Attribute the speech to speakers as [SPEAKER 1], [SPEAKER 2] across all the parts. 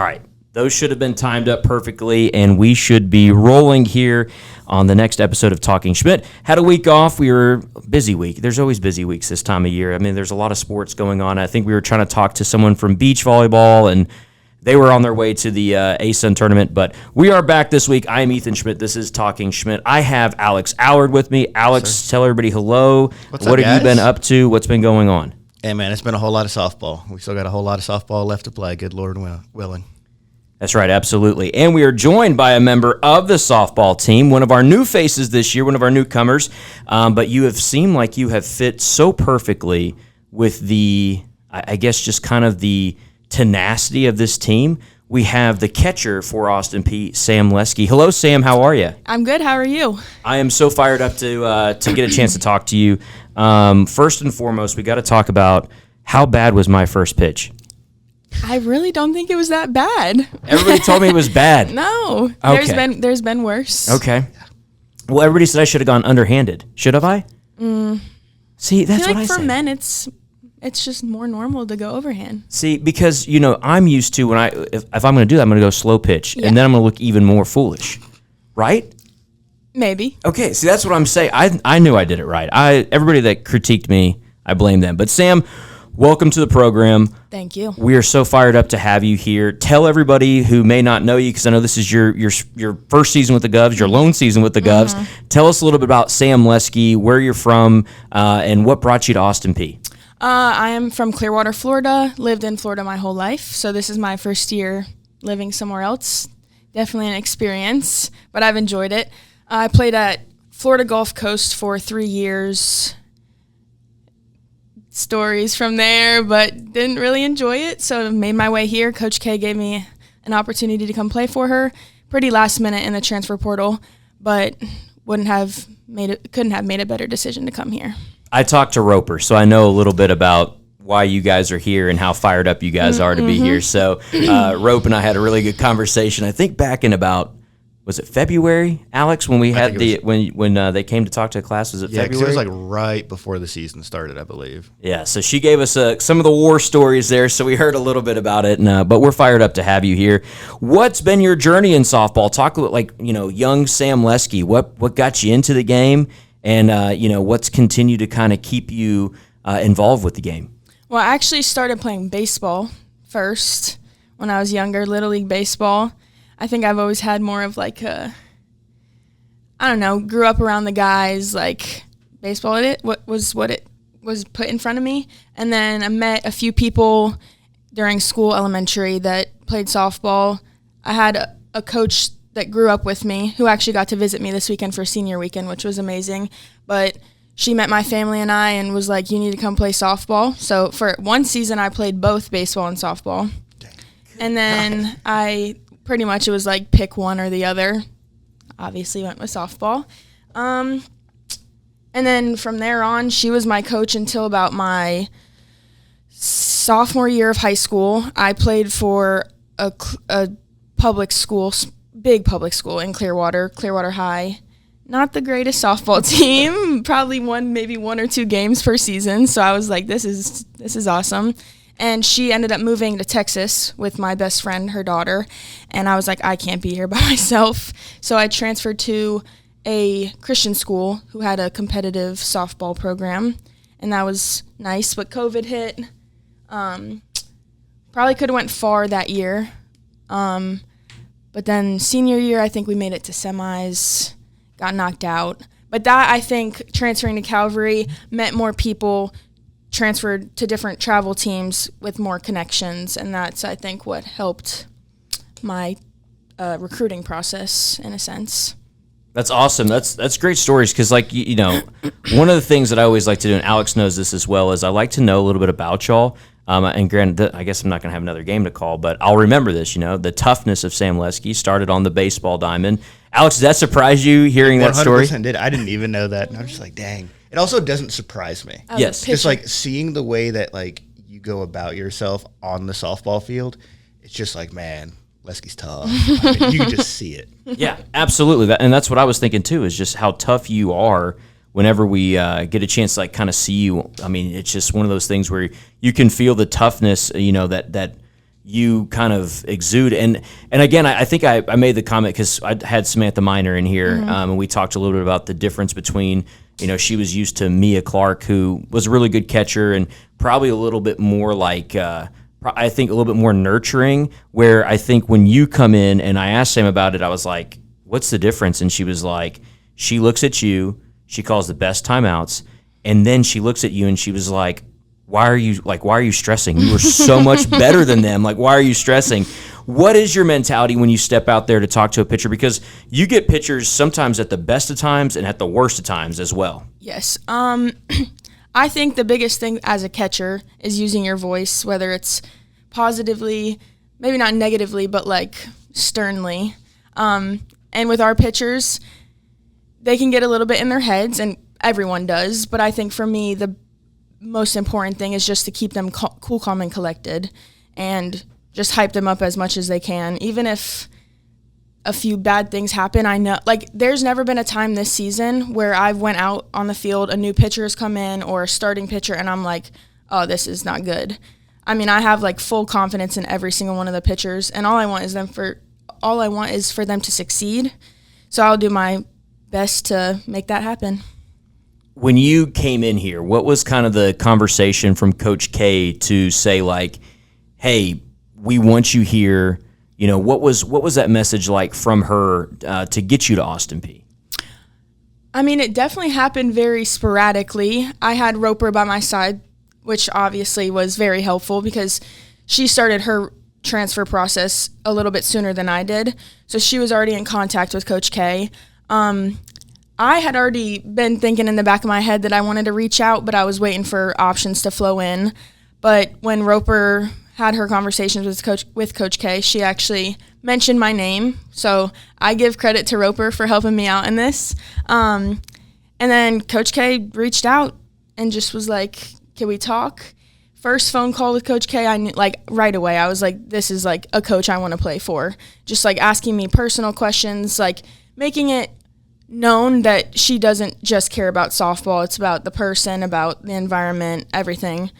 [SPEAKER 1] All right. Those should have been timed up perfectly, and we should be rolling here on the next episode of Talking Schmidt. Had a week off. We were busy week. There's always busy weeks this time of year. I mean, there's a lot of sports going on. I think we were trying to talk to someone from beach volleyball, and they were on their way to the ASUN tournament. But we are back this week. I am Ethan Schmidt. This is Talking Schmidt. I have Alex Allard with me. Alex, tell everybody hello.
[SPEAKER 2] What
[SPEAKER 1] have you been up to? What's been going on?
[SPEAKER 2] Hey, man, it's been a whole lot of softball. We still got a whole lot of softball left to play. Good Lord willing.
[SPEAKER 1] That's right, absolutely. And we are joined by a member of the softball team, one of our new faces this year, one of our newcomers. But you have seemed like you have fit so perfectly with the, I guess, just kind of the tenacity of this team. We have the catcher for Austin Peay, Sam Leski. Hello, Sam. How are you?
[SPEAKER 3] I'm good. How are you?
[SPEAKER 1] I am so fired up to get a chance to talk to you. First and foremost, we got to talk about how bad was my first pitch.
[SPEAKER 3] I really don't think it was that bad.
[SPEAKER 1] Everybody told me it was bad.
[SPEAKER 3] No.
[SPEAKER 1] Okay.
[SPEAKER 3] There's been worse.
[SPEAKER 1] Okay. Well, everybody said I should have gone underhanded. Should have I? See, that's what I
[SPEAKER 3] for
[SPEAKER 1] say.
[SPEAKER 3] men, it's just more normal to go overhand.
[SPEAKER 1] See, because, I'm used to if I'm going to do that, I'm going to go slow pitch,
[SPEAKER 3] Yeah.
[SPEAKER 1] and then I'm going to look even more foolish. Right?
[SPEAKER 3] Maybe.
[SPEAKER 1] Okay, see, that's what I'm saying. I knew I did it right. Everybody that critiqued me, I blame them. But, Sam, welcome to the program.
[SPEAKER 3] Thank you.
[SPEAKER 1] We are so fired up to have you here. Tell everybody who may not know you, because I know this is your first season with the Govs, your lone season with the Govs. Tell us a little bit about Sam Leski, where you're from, and what brought you to Austin Peay.
[SPEAKER 3] I am from Clearwater, Florida. Lived in Florida my whole life, so this is my first year living somewhere else. Definitely an experience, but I've enjoyed it. I played at Florida Gulf Coast for 3 years. Stories from there, but didn't really enjoy it, so made my way here. Coach K gave me an opportunity to come play for her. Pretty last minute in the transfer portal, but couldn't have made a better decision to come here.
[SPEAKER 1] I talked to Roper, so I know a little bit about why you guys are here and how fired up you guys are to be here. So Rope and I had a really good conversation. I think back in about, was it February, Alex, when we had when they came to talk to the class? Was it February?
[SPEAKER 2] Yeah, because it was like right before the season started, I believe.
[SPEAKER 1] Yeah, so she gave us some of the war stories there, so we heard a little bit about it. But we're fired up to have you here. What's been your journey in softball? Talk about young Sam Leski. What got you into the game, and what's continued to kind of keep you involved with the game?
[SPEAKER 3] Well, I actually started playing baseball first when I was younger, Little League baseball. I think I've always had more of grew up around the guys, like baseball what it was put in front of me. And then I met a few people during school, elementary, that played softball. I had a coach that grew up with me who actually got to visit me this weekend for senior weekend, which was amazing. But she met my family and I and was like, you need to come play softball. So for one season, I played both baseball and softball. And then pretty much it was like pick one or the other. Obviously went with softball. And then from there on, she was my coach until about my sophomore year of high school. I played for a public school, big public school in Clearwater High. Not the greatest softball team. Probably won maybe 1 or 2 games per season. So I was like, this is awesome. And she ended up moving to Texas with my best friend, her daughter. And I was like, I can't be here by myself. So I transferred to a Christian school who had a competitive softball program. And that was nice. But COVID hit. Probably could have went far that year. But then senior year, I think we made it to semis, got knocked out. But that, I think, transferring to Calvary meant more people transferred to different travel teams with more connections, and that's, I think, what helped my recruiting process in a sense.
[SPEAKER 1] That's awesome. That's great stories, because one of the things that I always like to do, and Alex knows this as well, is I like to know a little bit about y'all. And granted, I guess I'm not going to have another game to call, but I'll remember this. The toughness of Sam Leski started on the baseball diamond. Alex, did that surprise you hearing that story?
[SPEAKER 2] 100% did. I didn't even know that, and I'm just like, dang. It also doesn't surprise me.
[SPEAKER 1] Yes.
[SPEAKER 2] Just like seeing the way that you go about yourself on the softball field, it's just like, man, Leski's tough. I mean, you can just see it.
[SPEAKER 1] Yeah, absolutely. And that's what I was thinking too, is just how tough you are whenever we get a chance to kind of see you. I mean, it's just one of those things where you can feel the toughness, that you kind of exude. And again, I think I made the comment because I had Samantha Miner in here, and we talked a little bit about the difference between, she was used to Mia Clark, who was a really good catcher and probably a little bit more like, I think a little bit more nurturing, where I think when you come in and I asked Sam about it, I was like, what's the difference? And she was like, she looks at you, she calls the best timeouts, and then she looks at you and she was like, why are you stressing? You were so much better than them. Like, why are you stressing? What is your mentality when you step out there to talk to a pitcher? Because you get pitchers sometimes at the best of times and at the worst of times as well.
[SPEAKER 3] Yes. I think the biggest thing as a catcher is using your voice, whether it's positively, maybe not negatively, but like sternly. And with our pitchers, they can get a little bit in their heads, and everyone does. But I think for me, the most important thing is just to keep them cool, calm, and collected, and just hype them up as much as they can. Even if a few bad things happen, I know, like, there's never been a time this season where I've went out on the field, a new pitcher has come in or a starting pitcher, and I'm like, oh, this is not good. I mean, I have like full confidence in every single one of the pitchers, and all I want is for them to succeed. So I'll do my best to make that happen.
[SPEAKER 1] When you came in here, what was kind of the conversation from Coach K to say, like, hey, we want you here? What was that message like from her to get you to Austin Peay?
[SPEAKER 3] I mean, it definitely happened very sporadically. I had Roper by my side, which obviously was very helpful because she started her transfer process a little bit sooner than I did. So she was already in contact with Coach K. I had already been thinking in the back of my head that I wanted to reach out, but I was waiting for options to flow in. But when Roper had her conversations with Coach K, she actually mentioned my name. So I give credit to Roper for helping me out in this. And then Coach K reached out and just was like, can we talk? First phone call with Coach K, I knew, like, right away, I was like, this is like a coach I want to play for. Just like asking me personal questions, like making it known that she doesn't just care about softball. It's about the person, about the environment, everything.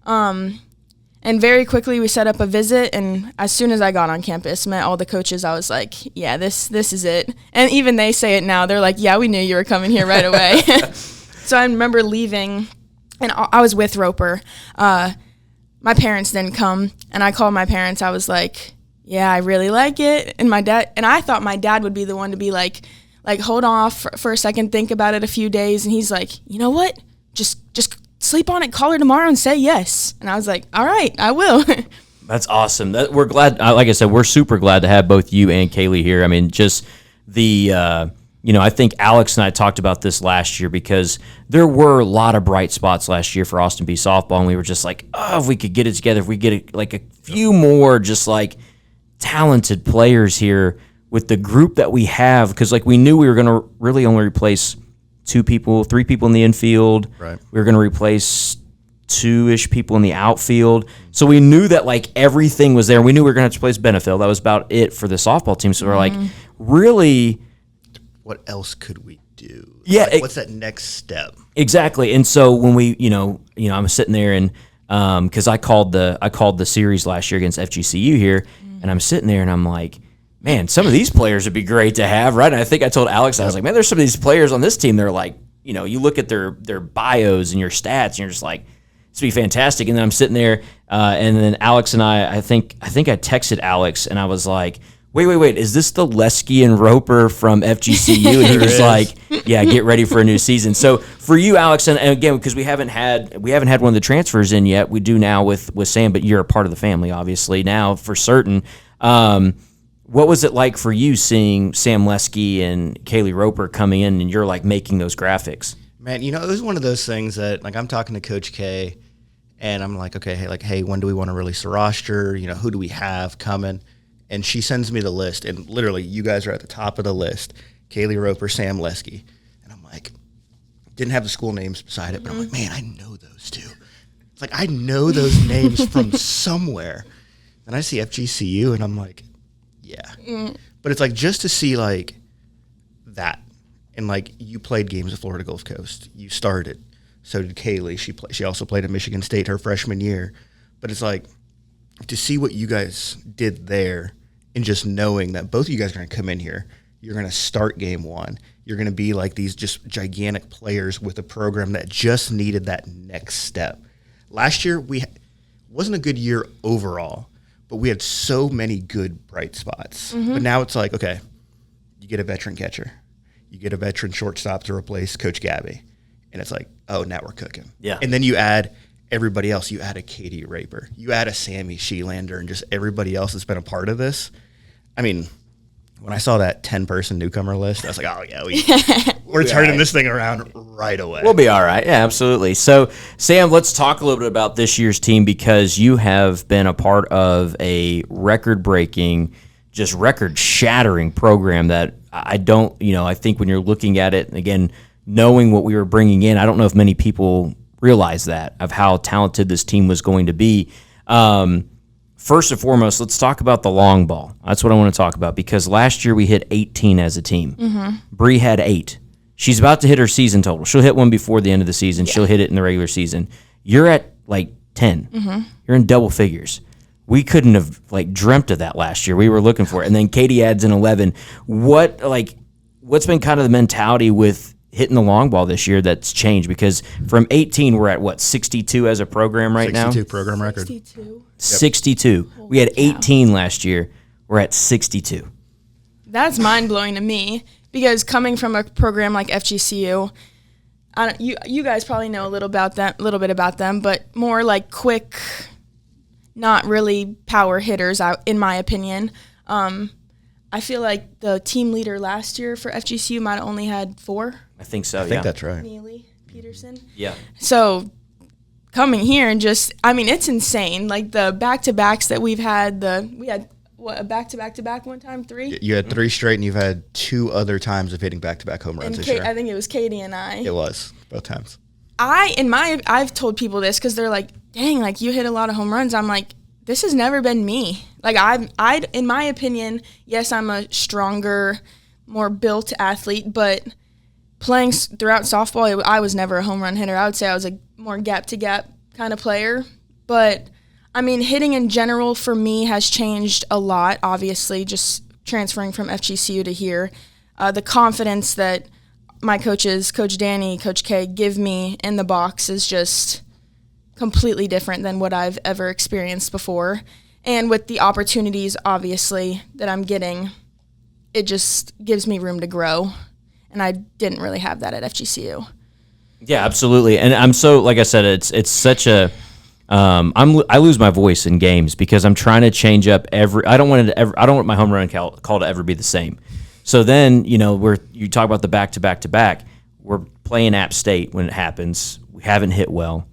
[SPEAKER 3] And very quickly we set up a visit, and as soon as I got on campus, met all the coaches, I was like, yeah, this is it. And even they say it now. They're like, yeah, we knew you were coming here right away. So I remember leaving, and I was with Roper. My parents didn't come, and I called my parents. I was like, yeah, I really like it. And I thought my dad would be the one to be like hold off for a second, think about it a few days. And he's like, you know what? Just sleep on it, call her tomorrow and say yes. And I was like, all right, I will.
[SPEAKER 1] That's awesome. We're glad, like I said, we're super glad to have both you and Kaylee here. I mean, just the, I think Alex and I talked about this last year because there were a lot of bright spots last year for Austin Peay softball. And we were just like, oh, if we could get it together, if we get a few more just like talented players here with the group that we have, because like we knew we were going to really only replace 3 people in the infield. Right. We were going to replace 2-ish people in the outfield. So we knew that like everything was there. We knew we were going to have to replace Benefield. That was about it for the softball team. So we're like, really,
[SPEAKER 2] what else could we do?
[SPEAKER 1] Yeah.
[SPEAKER 2] Like, what's that next step?
[SPEAKER 1] Exactly. And so when we, I'm sitting there and because I called the series last year against FGCU here, and I'm sitting there and I'm like, man, some of these players would be great to have, right? And I think I told Alex, I was like, man, there's some of these players on this team. They're like, you look at their bios and your stats, and you're just like, this would be fantastic. And then I'm sitting there, and then Alex and I think I texted Alex, and I was like, wait, is this the Leski and Roper from FGCU? And he was like, yeah, get ready for a new season. So for you, Alex, and again, because we haven't had one of the transfers in yet, we do now with Sam, but you're a part of the family, obviously, now for certain. What was it like for you seeing Sam Leski and Kaylee Roper coming in and you're like making those graphics?
[SPEAKER 2] Man, it was one of those things that like I'm talking to Coach K and I'm like, okay, hey, when do we want to release the roster? Who do we have coming? And she sends me the list, and literally you guys are at the top of the list. Kaylee Roper, Sam Leski. And I'm like, didn't have the school names beside it, but I'm like, man, I know those two. It's like I know those names from somewhere. And I see FGCU and I'm like, yeah. But it's like just to see like that. And like you played games at Florida Gulf Coast. You started. So did Kaylee. She also played at Michigan State her freshman year. But it's like to see what you guys did there and just knowing that both of you guys are going to come in here, you're going to start game one. You're going to be like these just gigantic players with a program that just needed that next step. Last year, wasn't a good year overall, but we had so many good bright spots. But now it's like, okay, you get a veteran catcher. You get a veteran shortstop to replace Coach Gabby. And it's like, oh, now we're cooking.
[SPEAKER 1] Yeah.
[SPEAKER 2] And then you add everybody else. You add a Katie Raper. You add a Sammy Sheelander and just everybody else that's been a part of this. I mean, when I saw that 10-person newcomer list, I was like, oh, yeah, we're turning this thing around right away.
[SPEAKER 1] We'll be all right. Yeah, absolutely. So, Sam, let's talk a little bit about this year's team because you have been a part of a record-breaking, just record-shattering program that I don't, I think when you're looking at it, again, knowing what we were bringing in, I don't know if many people realize that, of how talented this team was going to be. First and foremost, let's talk about the long ball. That's what I want to talk about because last year we hit 18 as a team. Bree had 8. She's about to hit her season total. She'll hit one before the end of the season. Yeah. She'll hit it in the regular season. You're at like 10. You're in double figures. We couldn't have dreamt of that last year. We were looking for it. And then Katie adds an 11. What's been kind of the mentality with hitting the long ball this year that's changed? Because from 18, we're at 62 as a program right now?
[SPEAKER 2] 62 program record.
[SPEAKER 1] 62. Holy we had 18 last year. We're at 62.
[SPEAKER 3] That's mind-blowing to me because coming from a program like FGCU, you guys probably know a little bit about them, but more like quick, not really power hitters, in my opinion. I feel like the team leader last year for FGCU might have only had 4.
[SPEAKER 1] I think so,
[SPEAKER 2] I think that's right.
[SPEAKER 3] Neely Peterson.
[SPEAKER 1] Yeah.
[SPEAKER 3] So coming here and it's insane. Like the back-to-backs that we've had, we had a back-to-back one time, 3?
[SPEAKER 2] You had 3 straight, and you've had 2 other times of hitting back-to-back home runs this year.
[SPEAKER 3] I think it was Katie and I.
[SPEAKER 2] It was, both times.
[SPEAKER 3] I've told people this because they're like, dang, like you hit a lot of home runs. I'm like, this has never been me. Like in my opinion, yes, I'm a stronger, more built athlete, but playing throughout softball, I was never a home run hitter. I would say I was a more gap-to-gap kind of player. But, hitting in general for me has changed a lot, obviously, just transferring from FGCU to here. The confidence that my coaches, Coach Danny, Coach K, give me in the box is just completely different than what I've ever experienced before. And with the opportunities, obviously, that I'm getting, it just gives me room to grow. And I didn't really have that at FGCU. Yeah,
[SPEAKER 1] absolutely. And I'm so, like I said, it's such a I lose my voice in games because I'm trying to change up I don't want my home run call to ever be the same. So then, you talk about the back-to-back-to-back. We're playing App State when it happens. We haven't hit well.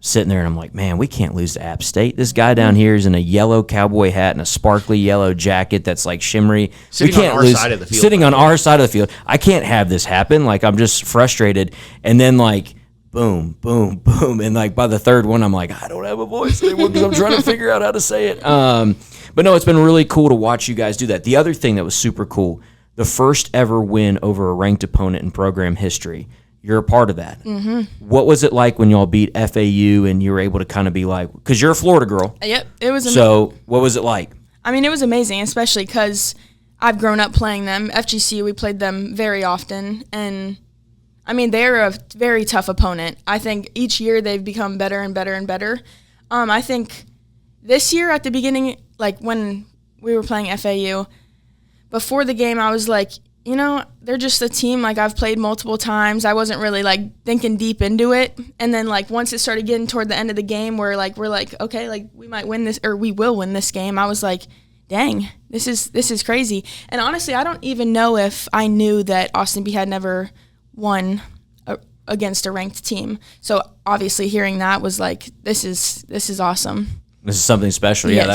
[SPEAKER 1] Sitting there and I'm like, man, we can't lose to App State. This guy down here is in a yellow cowboy hat and a sparkly yellow jacket that's like shimmery.
[SPEAKER 2] Sitting on our side of the field.
[SPEAKER 1] Sitting on our side of the field. I can't have this happen. Like, I'm just frustrated. And then, boom, boom, boom. And, by the third one, I'm like, I don't have a voice anymore because I'm trying to figure out how to say it. But, no, it's been really cool to watch you guys do that. The other thing that was super cool, the first ever win over a ranked opponent in program history. You're a part of that. Mm-hmm. What was it like when y'all beat FAU and you were able to kind of be like, because you're a Florida girl.
[SPEAKER 3] Yep, it was amazing.
[SPEAKER 1] So what was it like?
[SPEAKER 3] It was amazing, especially because I've grown up playing them. FGCU, we played them very often. And, they're a very tough opponent. I think each year they've become better and better and better. I think this year at the beginning, when we were playing FAU, before the game I was like, they're just a team I've played multiple times. I wasn't really thinking deep into it. And then once it started getting toward the end of the game where we're okay, we might win this or we will win this game. I was like, dang, this is crazy. And honestly, I don't even know if I knew that Austin Peay had never won against a ranked team. So obviously hearing that was this is awesome.
[SPEAKER 1] This is something special.
[SPEAKER 3] Yes.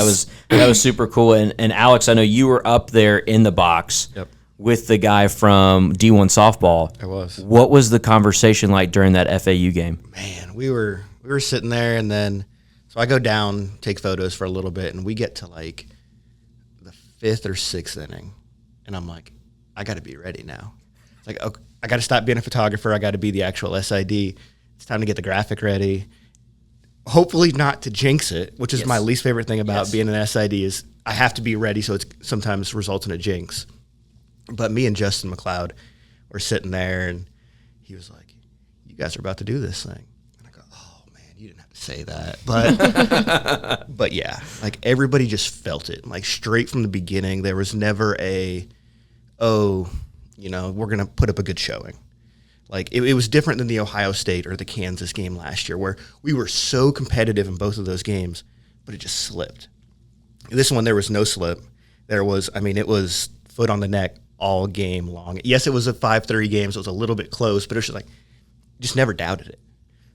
[SPEAKER 1] Yeah, that was super cool. And Alex, I know you were up there in the box.
[SPEAKER 2] Yep.
[SPEAKER 1] With the guy from D1 softball.
[SPEAKER 2] I was.
[SPEAKER 1] What was the conversation like during that FAU game?
[SPEAKER 2] Man, we were sitting there, and then so I go down, take photos for a little bit, and we get to the 5th or 6th inning, and I'm like, I got to be ready now. It's okay, I got to stop being a photographer. I got to be the actual SID. It's time to get the graphic ready. hopefully not to jinx it, which is
[SPEAKER 1] Yes.
[SPEAKER 2] my least favorite thing about
[SPEAKER 1] Yes.
[SPEAKER 2] being an SID is I have to be ready, so it sometimes results in a jinx. But me and Justin McLeod were sitting there, and he was like, "You guys are about to do this thing." And I go, "Oh man, you didn't have to say that." But but yeah, like everybody just felt it, like straight from the beginning. There was never we're gonna put up a good showing. Like it was different than the Ohio State or the Kansas game last year, where we were so competitive in both of those games, but it just slipped. This one, there was no slip. It was foot on the neck all game long. Yes, it was a 5-3 game, so it was a little bit close, but it was just never doubted it.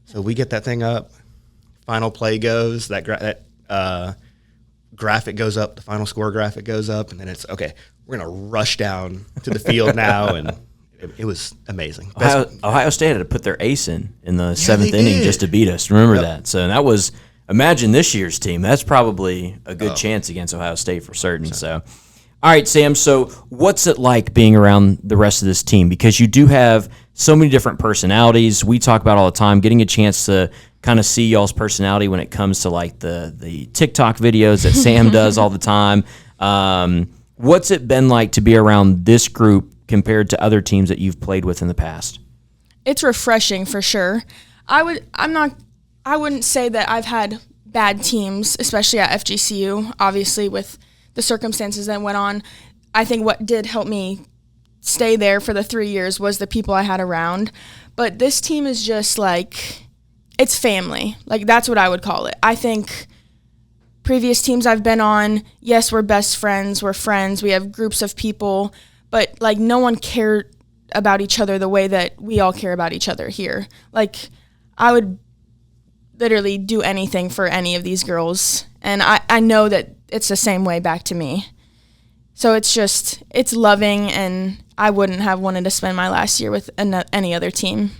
[SPEAKER 2] So we get that thing up, final play goes, that graphic goes up, the final score graphic goes up, and then it's, okay, we're going to rush down to the field now, and it was amazing.
[SPEAKER 1] Ohio State had to put their ace in the seventh
[SPEAKER 2] they
[SPEAKER 1] inning
[SPEAKER 2] did.
[SPEAKER 1] just to beat us. Remember that. So that was, imagine this year's team. That's probably a good chance against Ohio State for certain. So, all right, Sam, so what's it like being around the rest of this team? Because you do have so many different personalities. We talk about all the time, getting a chance to kind of see y'all's personality when it comes to like the TikTok videos that Sam does all the time. What's it been like to be around this group compared to other teams that you've played with in the past?
[SPEAKER 3] It's refreshing for sure. I wouldn't say that I've had bad teams, especially at FGCU, obviously with the circumstances that went on. I think what did help me stay there for the 3 years was the people I had around. But this team is just like, it's family. Like, that's what I would call it. I think previous teams I've been on, yes, we're best friends, we're friends, we have groups of people, but like no one cared about each other the way that we all care about each other here. Like, I would literally do anything for any of these girls, and I know that it's the same way back to me. So it's loving, and I wouldn't have wanted to spend my last year with any other team.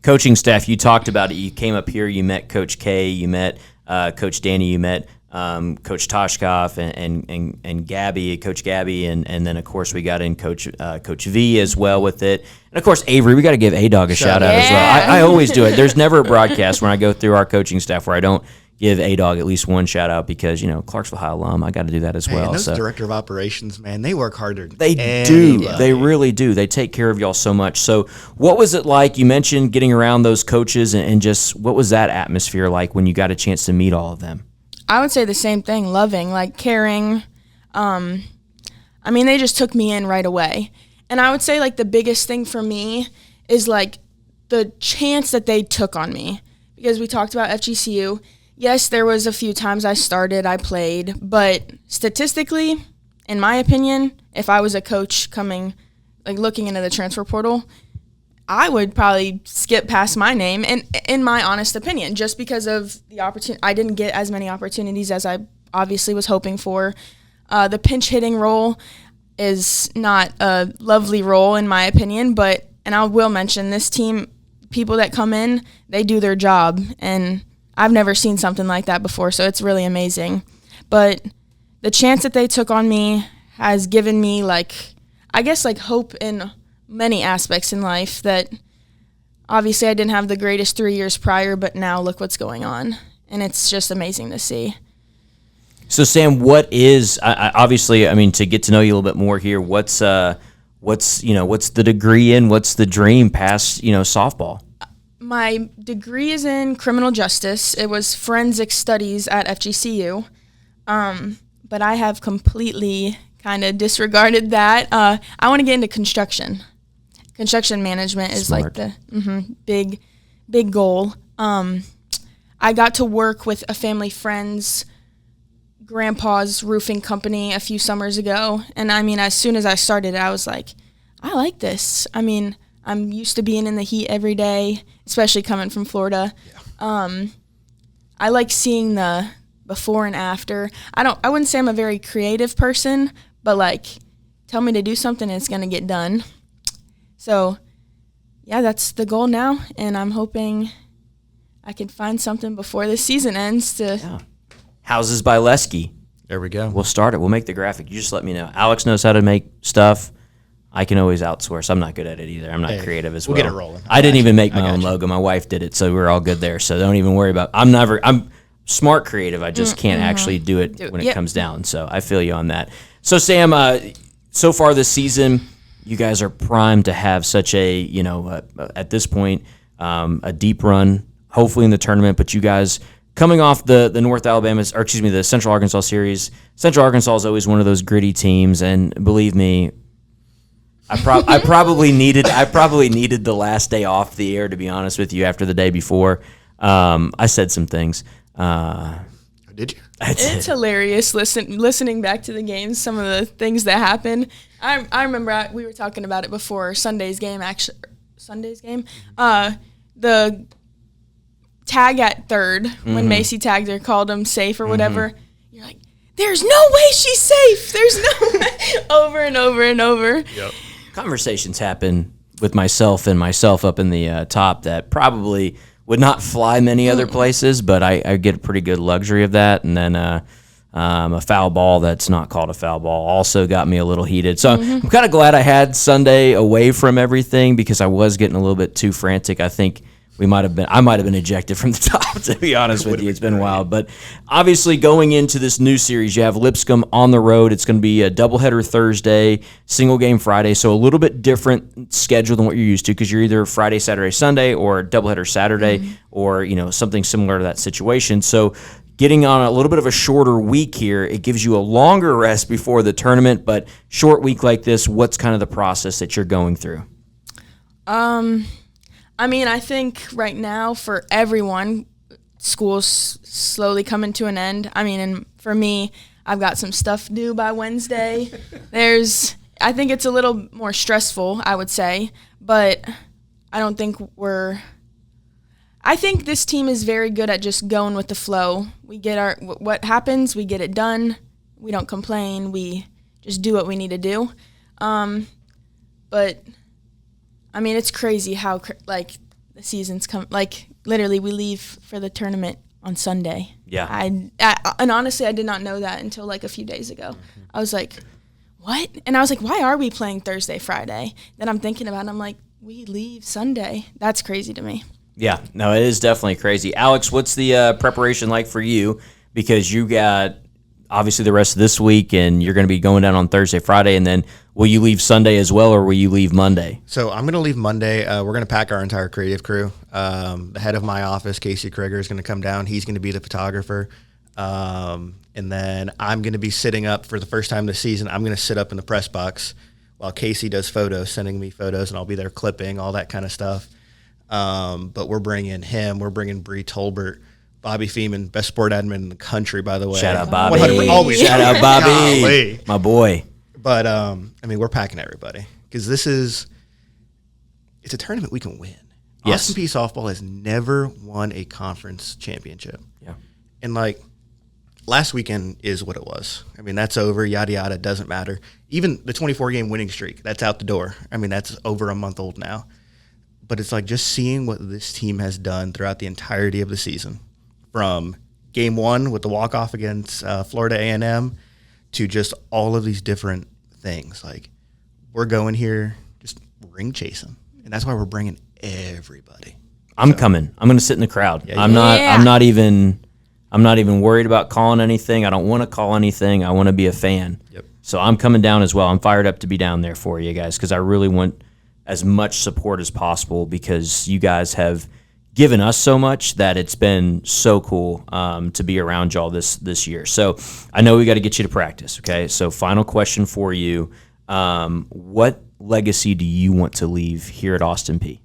[SPEAKER 1] Coaching staff, you talked about it. You came up here, you met Coach K, you met Coach Danny, you met Coach Toshkoff and Gabby, Coach Gabby, and then of course we got in Coach V as well with it, and of course Avery. We got to give A-Dog a shout out as well. I always do it. There's never a broadcast when I go through our coaching staff where I don't give A-Dog at least one shout out, because Clarksville High alum. I got to do that as well.
[SPEAKER 2] And those
[SPEAKER 1] so
[SPEAKER 2] director of operations, man, they work harder.
[SPEAKER 1] They do. They really do. They take care of y'all so much. So what was it like? You mentioned getting around those coaches, and just what was that atmosphere like when you got a chance to meet all of them?
[SPEAKER 3] I would say the same thing, loving, like caring. They just took me in right away. And I would say like the biggest thing for me is like the chance that they took on me, because we talked about FGCU. Yes, there was a few times I started, I played, but statistically, in my opinion, if I was a coach looking into the transfer portal, I would probably skip past my name, and in my honest opinion, just because of the opportunity. I didn't get as many opportunities as I obviously was hoping for. The pinch hitting role is not a lovely role in my opinion, and I will mention this team, people that come in, they do their job, and I've never seen something like that before, so it's really amazing. But the chance that they took on me has given me hope in many aspects in life, that obviously I didn't have the greatest 3 years prior, but now look what's going on, and it's just amazing to see.
[SPEAKER 1] So Sam, what is obviously? To get to know you a little bit more here, what's the degree in? What's the dream past softball?
[SPEAKER 3] My degree is in criminal justice. It was forensic studies at FGCU, but I have completely kind of disregarded that. I want to get into construction. Construction management is
[SPEAKER 1] Smart.
[SPEAKER 3] like the big goal. I got to work with a family friend's grandpa's roofing company a few summers ago, and as soon as I started, I was like, I like this. I'm used to being in the heat every day, especially coming from Florida. Yeah. I like seeing the before and after. I wouldn't say I'm a very creative person, but tell me to do something and it's going to get done. So, yeah, that's the goal now, and I'm hoping I can find something before this season ends.
[SPEAKER 1] Houses by Leski.
[SPEAKER 2] There we go.
[SPEAKER 1] We'll start it. We'll make the graphic. You just let me know. Alex knows how to make stuff. I can always outsource. I'm not good at it either. I'm not creative as well.
[SPEAKER 2] We'll get it rolling.
[SPEAKER 1] I didn't even make my own logo. My wife did it, so we're all good there. So don't even worry about. I'm smart creative. I just can't actually do it when it comes down. So I feel you on that. So Sam, so far this season, you guys are primed to have such a at this point a deep run, hopefully in the tournament. But you guys coming off the the Central Arkansas series. Central Arkansas is always one of those gritty teams, and believe me, I probably needed the last day off the air, to be honest with you, after the day before. I said some things.
[SPEAKER 2] Did you?
[SPEAKER 3] It's hilarious listening back to the games, some of the things that happen. I remember we were talking about it before Sunday's game. The tag at third, when Macy tagged her, called him safe or whatever. You're like, there's no way she's safe. There's no way. Over and over and over.
[SPEAKER 2] Yep.
[SPEAKER 1] Conversations happen with myself up in the top that probably would not fly many other places, but I get a pretty good luxury of that. And then a foul ball that's not called a foul ball also got me a little heated. So I'm kind of glad I had Sunday away from everything because I was getting a little bit too frantic. I think I might have been ejected from the top, to be honest with you. It's been wild. But obviously going into this new series, you have Lipscomb on the road. It's going to be a doubleheader Thursday, single game Friday. So a little bit different schedule than what you're used to because you're either Friday, Saturday, Sunday or doubleheader Saturday or, something similar to that situation. So getting on a little bit of a shorter week here, it gives you a longer rest before the tournament. But short week like this, what's kind of the process that you're going through?
[SPEAKER 3] I think right now for everyone, school's slowly coming to an end. And for me, I've got some stuff due by Wednesday. I think it's a little more stressful, I would say, but I don't think I think this team is very good at just going with the flow. We get what happens, we get it done. We don't complain. We just do what we need to do. But it's crazy how the seasons come. Literally, we leave for the tournament on Sunday.
[SPEAKER 1] Yeah.
[SPEAKER 3] And honestly, I did not know that until a few days ago. I was like, what? And I was like, why are we playing Thursday, Friday? Then I'm thinking about it. I'm like, we leave Sunday. That's crazy to me.
[SPEAKER 1] Yeah, no, it is definitely crazy. Alex, what's the preparation like for you? Because you got obviously the rest of this week, and you're going to be going down on Thursday, Friday, and then will you leave Sunday as well, or will you leave Monday?
[SPEAKER 2] So I'm going to leave Monday. We're going to pack our entire creative crew. The head of my office, Casey Krieger, is going to come down. He's going to be the photographer. And then I'm going to be sitting up for the first time this season. I'm going to sit up in the press box while Casey does photos, sending me photos, and I'll be there clipping, all that kind of stuff. But we're bringing him. We're bringing Bree Tolbert. Bobby Feeman, best sport admin in the country, by the way.
[SPEAKER 1] Shout out, Bobby.
[SPEAKER 2] Always.
[SPEAKER 1] Shout out, Bobby. Golly. My boy.
[SPEAKER 2] But, we're packing everybody because it's a tournament we can win.
[SPEAKER 1] Yes.
[SPEAKER 2] Austin Peay softball has never won a conference championship.
[SPEAKER 1] Yeah.
[SPEAKER 2] And, last weekend is what it was. That's over, yada, yada, doesn't matter. Even the 24-game winning streak, that's out the door. That's over a month old now. But it's just seeing what this team has done throughout the entirety of the season. From game one with the walk-off against Florida A&M to just all of these different things. We're going here just ring chasing. And that's why we're bringing everybody.
[SPEAKER 1] I'm coming. I'm going to sit in the crowd.
[SPEAKER 2] Yeah,
[SPEAKER 1] I'm not even worried about calling anything. I don't want to call anything. I want to be a fan.
[SPEAKER 2] Yep.
[SPEAKER 1] So I'm coming down as well. I'm fired up to be down there for you guys because I really want as much support as possible because you guys have given us so much that it's been so cool to be around y'all this year. So I know we got to get you to practice, okay? So final question for you. What legacy do you want to leave here at Austin Peay?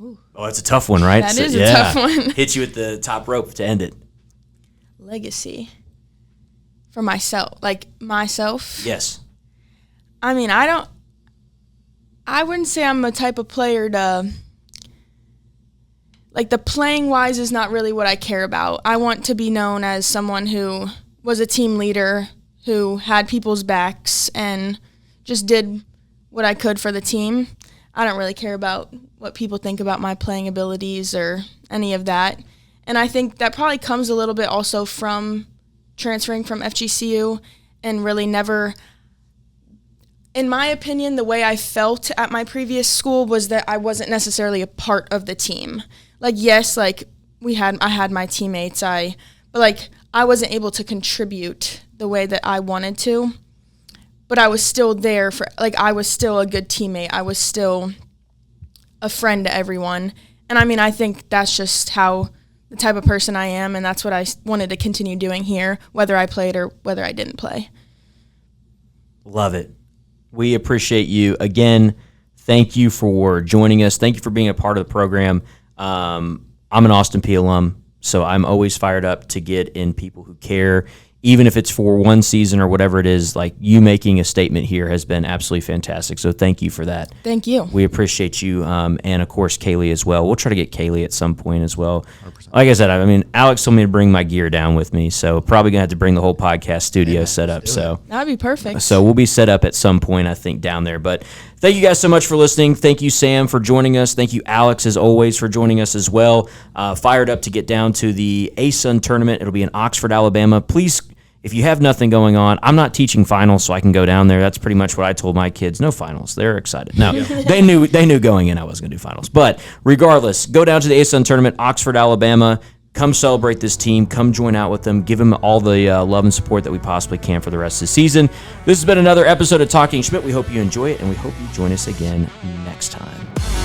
[SPEAKER 3] Ooh.
[SPEAKER 1] Oh, that's a tough one, right?
[SPEAKER 3] That is a tough one.
[SPEAKER 1] Hit you at the top rope to end it.
[SPEAKER 3] Legacy. For myself. Myself?
[SPEAKER 1] Yes.
[SPEAKER 3] I wouldn't say I'm a type of player to... the playing-wise is not really what I care about. I want to be known as someone who was a team leader, who had people's backs, and just did what I could for the team. I don't really care about what people think about my playing abilities or any of that. And I think that probably comes a little bit also from transferring from FGCU and really never... in my opinion, the way I felt at my previous school was that I wasn't necessarily a part of the team. Like, yes, like I had my teammates, but like I wasn't able to contribute the way that I wanted to. But I was still there I was still a good teammate. I was still a friend to everyone. And I mean, I think that's just how the type of person I am, and that's what I wanted to continue doing here, whether I played or whether I didn't play.
[SPEAKER 1] Love it. We appreciate you. Again, thank you for joining us. Thank you for being a part of the program. I'm an Austin Peay alum, so I'm always fired up to get in people who care, even if it's for one season or whatever it is. Like, you making a statement here has been absolutely fantastic, so thank you for that.
[SPEAKER 3] Thank you.
[SPEAKER 1] We appreciate you, and of course Kaylee as well. We'll try to get Kaylee at some point as well. 100%. Like I said, I mean, Alex told me to bring my gear down with me, so probably gonna have to bring the whole podcast studio set up. So
[SPEAKER 3] that'd be perfect.
[SPEAKER 1] So we'll be set up at some point, I think, down there. But thank you guys so much for listening. Thank you, Sam, for joining us. Thank you, Alex, as always, for joining us as well. Fired up to get down to the ASUN tournament. It'll be in Oxford, Alabama. Please, if you have nothing going on, I'm not teaching finals, so I can go down there. That's pretty much what I told my kids. No finals. They're excited. No, they knew going in I wasn't going to do finals. But regardless, go down to the ASUN tournament, Oxford, Alabama. Come celebrate this team. Come join out with them. Give them all the love and support that we possibly can for the rest of the season. This has been another episode of Talking Schmidt. We hope you enjoy it, and we hope you join us again next time.